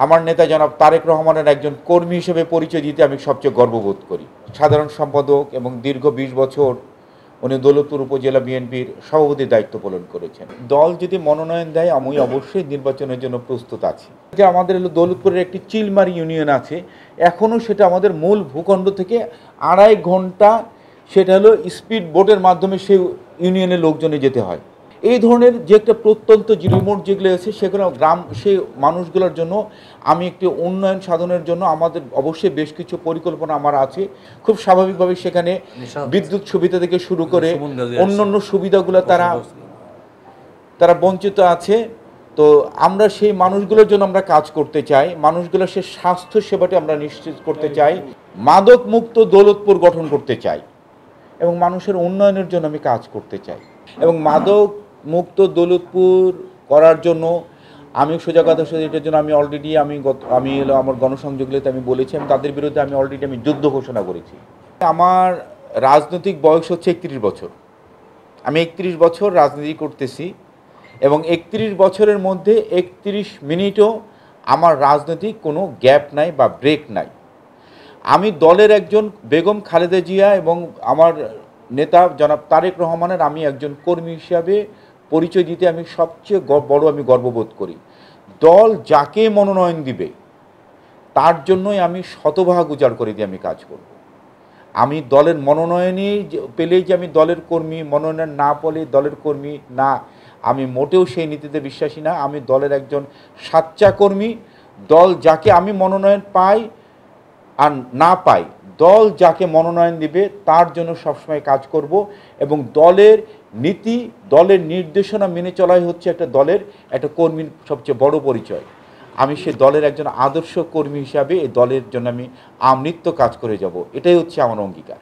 আমার নেতা জনাব তারেক রহমানের একজন কর্মী হিসেবে পরিচয় দিতে আমি সবচেয়ে গর্ববোধ করি। সাধারণ সম্পাদক এবং দীর্ঘ ২০ বছর উনি দৌলতপুর উপজেলা বিএনপির সভাপতির দায়িত্ব পালন করেছেন। দল যদি মনোনয়ন দেয় আমি অবশ্যই নির্বাচনের জন্য প্রস্তুত আছি। যে আমাদের হলো দৌলতপুরের একটি চিলমারি ইউনিয়ন আছে, এখনও সেটা আমাদের মূল ভূখণ্ড থেকে ২.৫ ঘন্টা সেটা হলো স্পিড বোটের মাধ্যমে সেই ইউনিয়নের লোকজনে যেতে হয়। এই ধরনের যে একটা প্রত্যন্ত রিমোট যেগুলো আছে সেগুলো গ্রাম সেই মানুষগুলোর জন্য আমি একটি উন্নয়ন সাধনের জন্য আমাদের অবশ্যই বেশ কিছু পরিকল্পনা আমার আছে। খুব স্বাভাবিকভাবে সেখানে বিদ্যুৎ সুবিধা থেকে শুরু করে অন্যান্য সুবিধাগুলো তারা বঞ্চিত আছে। তো আমরা সেই মানুষগুলোর জন্য আমরা কাজ করতে চাই, মানুষগুলোর সে স্বাস্থ্য সেবাটি আমরা নিশ্চিত করতে চাই, মাদক মুক্ত দৌলতপুর গঠন করতে চাই এবং মানুষের উন্নয়নের জন্য আমি কাজ করতে চাই। এবং মাদক মুক্ত দৌলতপুর করার জন্য আমি সোজা কথা এটার জন্য আমি অলরেডি আমি আমার গণসংযোগগুলোতে আমি বলেছি, আমি তাদের বিরুদ্ধে আমি অলরেডি যুদ্ধ ঘোষণা করেছি। আমার রাজনৈতিক বয়স হচ্ছে ৩১ বছর। আমি ৩১ বছর রাজনীতি করতেছি এবং ৩১ বছরের মধ্যে ৩১ মিনিটও আমার রাজনৈতিক কোনো গ্যাপ নাই বা ব্রেক নাই। আমি দলের একজন বেগম খালেদা জিয়া এবং আমার নেতা জনাব তারেক রহমানের আমি একজন কর্মী হিসাবে পরিচয় দিতে আমি সবচেয়ে বড় আমি গর্ববোধ করি। দল যাকে মনোনয়ন দিবে তার জন্যই আমি শতভাগ উজাড় করে দিয়ে আমি কাজ করব। আমি দলের মনোনয়নই পেলেই যে আমি দলের কর্মী, মনোনয়ন না পেলে দলের কর্মী না, আমি মোটেও সেই নীতিতে বিশ্বাসী না। আমি দলের একজন সাচ্চা কর্মী। দল যাকে আমি মনোনয়ন পাই আর না পাই, দল যাকে মনোনয়ন দিবে তার জন্য সবসময় কাজ করব এবং দলের নীতি, দলের নির্দেশনা মেনে চলাই হচ্ছে একটা কর্মীর সবচেয়ে বড় পরিচয়। আমি সে দলের একজন আদর্শ কর্মী হিসাবে এই দলের জন্য আমি আমৃত্যু কাজ করে যাব, এটাই হচ্ছে আমার অঙ্গীকার।